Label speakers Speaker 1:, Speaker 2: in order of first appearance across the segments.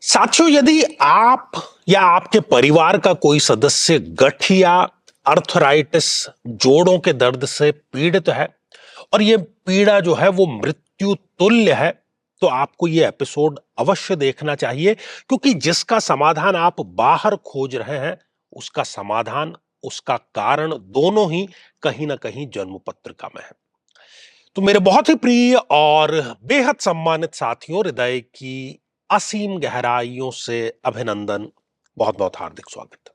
Speaker 1: साथियों, यदि आप या आपके परिवार का कोई सदस्य गठिया, अर्थराइटिस, जोड़ों के दर्द से पीड़ित है और यह पीड़ा जो है वो मृत्यु तुल्य है, तो आपको यह एपिसोड अवश्य देखना चाहिए, क्योंकि जिसका समाधान आप बाहर खोज रहे हैं, उसका समाधान, उसका कारण दोनों ही कहीं ना कहीं जन्म पत्रिका में है। तो मेरे बहुत ही प्रिय और बेहद सम्मानित साथियों, हृदय की असीम गहराइयों से अभिनंदन, बहुत बहुत हार्दिक स्वागत।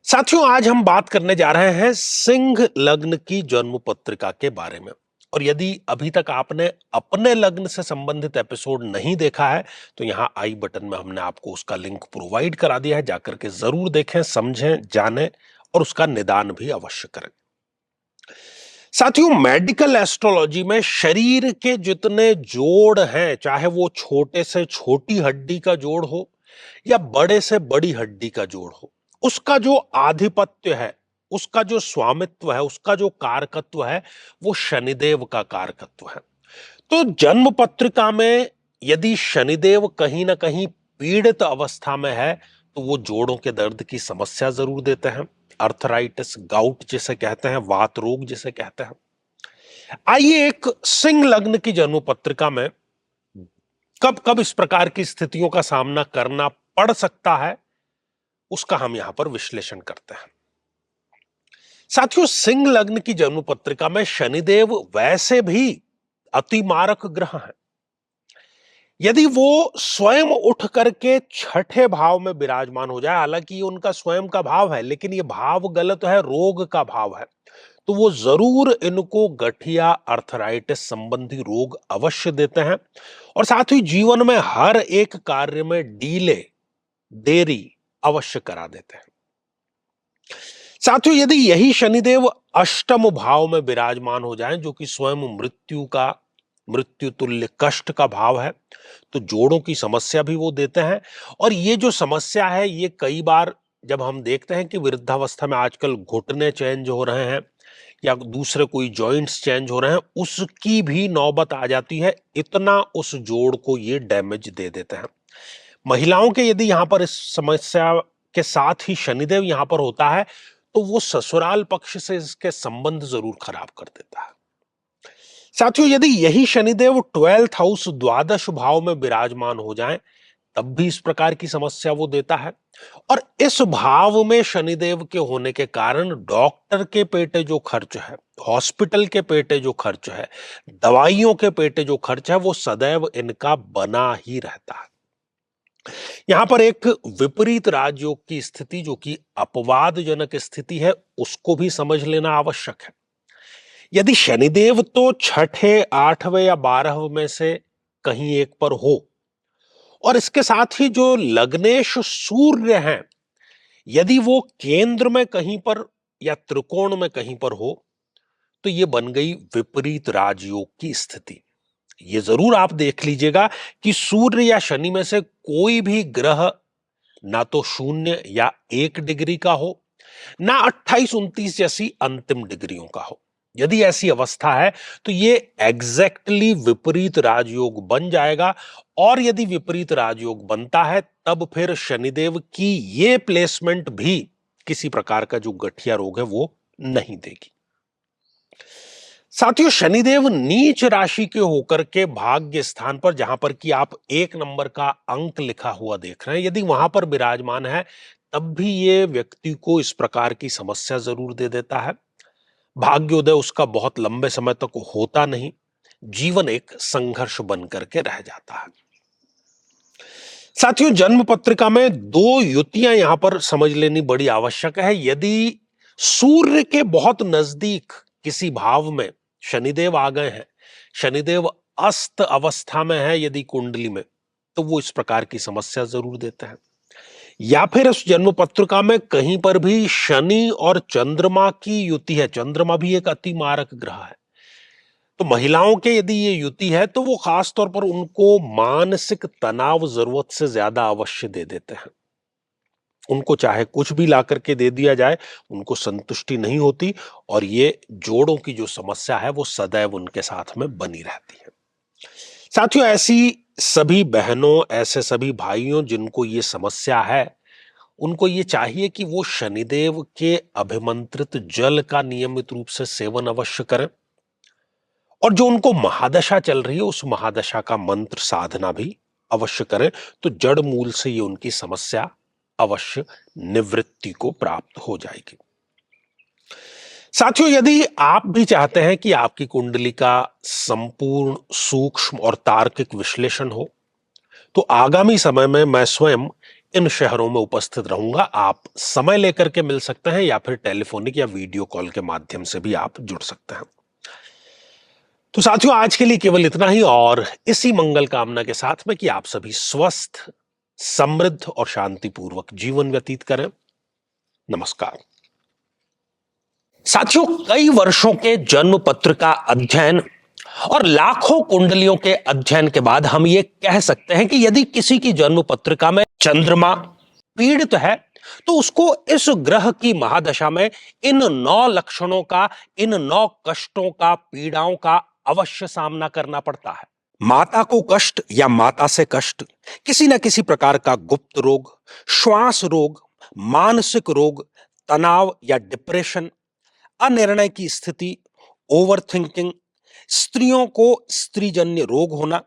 Speaker 1: साथियों, आज हम बात करने जा रहे हैं सिंह लग्न की जन्म पत्रिका के बारे में। और यदि अभी तक आपने अपने लग्न से संबंधित एपिसोड नहीं देखा है, तो यहां आई बटन में हमने आपको उसका लिंक प्रोवाइड करा दिया है, जाकर के जरूर देखें, समझें, जानें और उसका निदान भी अवश्य करें। साथियों, मेडिकल एस्ट्रोलॉजी में शरीर के जितने जोड़ हैं, चाहे वो छोटे से छोटी हड्डी का जोड़ हो या बड़े से बड़ी हड्डी का जोड़ हो, उसका जो आधिपत्य है, उसका जो स्वामित्व है, उसका जो कारकत्व है, वो शनिदेव का कारकत्व है। तो जन्म पत्रिका में यदि शनिदेव कहीं ना कहीं पीड़ित अवस्था में है, तो वो जोड़ों के दर्द की समस्या जरूर देते हैं। अर्थराइटिस, गाउट जिसे कहते हैं, वात रोग जिसे कहते हैं। आइए, एक सिंह लग्न की जन्म पत्रिका में कब कब इस प्रकार की स्थितियों का सामना करना पड़ सकता है, उसका हम यहां पर विश्लेषण करते हैं। साथियों, सिंह लग्न की जन्म पत्रिका में शनिदेव वैसे भी अतिमारक ग्रह हैं। यदि वो स्वयं उठ करके छठे भाव में विराजमान हो जाए, हालांकि ये उनका स्वयं का भाव है, लेकिन ये भाव गलत है, रोग का भाव है, तो वो जरूर इनको गठिया, अर्थराइटिस संबंधी रोग अवश्य देते हैं। और साथ ही जीवन में हर एक कार्य में देरी अवश्य करा देते हैं। साथियों, यदि यही शनिदेव अष्टम भाव में विराजमान हो जाएं, जो कि स्वयं मृत्यु तुल्य कष्ट का भाव है, तो जोड़ों की समस्या भी वो देते हैं। और ये जो समस्या है, ये कई बार जब हम देखते हैं कि वृद्धावस्था में आजकल घुटने चेंज हो रहे हैं या दूसरे कोई जॉइंट्स चेंज हो रहे हैं, उसकी भी नौबत आ जाती है, इतना उस जोड़ को ये डैमेज दे देते हैं। महिलाओं के यदि यहां पर इस समस्या के साथ ही शनिदेव यहां पर होता है, तो वो ससुराल पक्ष से इसके संबंध जरूर खराब कर देता है। साथियों, यदि यही शनिदेव 12th हाउस, द्वादश भाव में विराजमान हो जाएं, तब भी इस प्रकार की समस्या वो देता है। और इस भाव में शनिदेव के होने के कारण डॉक्टर के पेटे जो खर्च है, हॉस्पिटल के पेटे जो खर्च है, दवाइयों के पेटे जो खर्च है, वो सदैव इनका बना ही रहता है। यहां पर एक विपरीत राजयोग की स्थिति, जो कि अपवादजनक स्थिति है, उसको भी समझ लेना आवश्यक है। यदि शनिदेव तो छठे, आठवें या 12वें में से कहीं एक पर हो, और इसके साथ ही जो लग्नेश सूर्य हैं, यदि वो केंद्र में कहीं पर या त्रिकोण में कहीं पर हो, तो ये बन गई विपरीत राजयोग की स्थिति। ये जरूर आप देख लीजिएगा कि सूर्य या शनि में से कोई भी ग्रह ना तो 0 या 1 डिग्री का हो, ना 28-29 जैसी अंतिम डिग्रियों का हो। यदि ऐसी अवस्था है, तो ये एग्जैक्टली विपरीत राजयोग बन जाएगा। और यदि विपरीत राजयोग बनता है, तब फिर शनिदेव की ये प्लेसमेंट भी किसी प्रकार का जो गठिया रोग है वो नहीं देगी। साथियों, शनिदेव नीच राशि के होकर के भाग्य स्थान पर, जहां पर कि आप 1 नंबर का अंक लिखा हुआ देख रहे हैं, यदि वहां पर विराजमान है, तब भी ये व्यक्ति को इस प्रकार की समस्या जरूर दे देता है। भाग्योदय उसका बहुत लंबे समय तक होता नहीं, जीवन एक संघर्ष बन करके रह जाता है। साथियों, जन्म पत्रिका में 2 युतियां यहां पर समझ लेनी बड़ी आवश्यक है। यदि सूर्य के बहुत नजदीक किसी भाव में शनिदेव आ गए हैं, शनिदेव अस्त अवस्था में है यदि कुंडली में, तो वो इस प्रकार की समस्या जरूर देते हैं। या फिर उस जन्म पत्रिका में कहीं पर भी शनि और चंद्रमा की युति है, चंद्रमा भी एक अति मारक ग्रह है, तो महिलाओं के यदि ये युति है, तो वो खास तौर पर उनको मानसिक तनाव जरूरत से ज्यादा अवश्य दे देते हैं। उनको चाहे कुछ भी ला करके दे दिया जाए, उनको संतुष्टि नहीं होती, और ये जोड़ों की जो समस्या है वो सदैव उनके साथ में बनी रहती है। साथियों, ऐसी सभी बहनों, ऐसे सभी भाइयों जिनको ये समस्या है, उनको ये चाहिए कि वो शनिदेव के अभिमंत्रित जल का नियमित रूप से सेवन अवश्य करें, और जो उनको महादशा चल रही है उस महादशा का मंत्र साधना भी अवश्य करें, तो जड़ मूल से ये उनकी समस्या अवश्य निवृत्ति को प्राप्त हो जाएगी। साथियों, यदि आप भी चाहते हैं कि आपकी कुंडली का संपूर्ण, सूक्ष्म और तार्किक विश्लेषण हो, तो आगामी समय में मैं स्वयं इन शहरों में उपस्थित रहूंगा। आप समय लेकर के मिल सकते हैं या फिर टेलीफोनिक या वीडियो कॉल के माध्यम से भी आप जुड़ सकते हैं। तो साथियों, आज के लिए केवल इतना ही, और इसी मंगल कामना के साथ में कि आप सभी स्वस्थ, समृद्ध और शांतिपूर्वक जीवन व्यतीत करें। नमस्कार। साथियों, कई वर्षों के जन्म पत्र का अध्ययन और लाखों कुंडलियों के अध्ययन के बाद हम ये कह सकते हैं कि यदि किसी की जन्म पत्रिका में चंद्रमा पीड़ित है, तो उसको इस ग्रह की महादशा में इन 9 लक्षणों का, इन 9 कष्टों का, पीड़ाओं का अवश्य सामना करना पड़ता है। माता को कष्ट या माता से कष्ट, किसी न किसी प्रकार का गुप्त रोग, श्वास रोग, मानसिक रोग, तनाव या डिप्रेशन, अनिर्णय की स्थिति, ओवर थिंकिंग, स्त्रियों को स्त्रीजन्य रोग होना,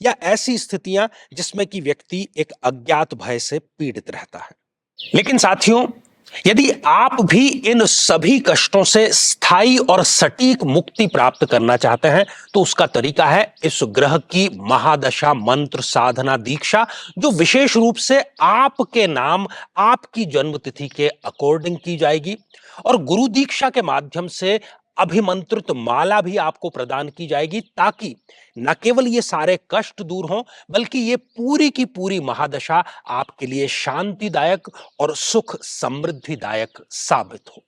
Speaker 1: या ऐसी स्थितियां जिसमें कि व्यक्ति एक अज्ञात भय से पीड़ित रहता है। लेकिन साथियों, यदि आप भी इन सभी कष्टों से स्थायी और सटीक मुक्ति प्राप्त करना चाहते हैं, तो उसका तरीका है इस ग्रह की महादशा मंत्र साधना दीक्षा, जो विशेष रूप से आपके नाम, आपकी जन्मतिथि के अकॉर्डिंग की जाएगी, और गुरु दीक्षा के माध्यम से अभिमंत्रित माला भी आपको प्रदान की जाएगी, ताकि न केवल ये सारे कष्ट दूर हों, बल्कि ये पूरी की पूरी महादशा आपके लिए शांतिदायक और सुख समृद्धिदायक साबित हो।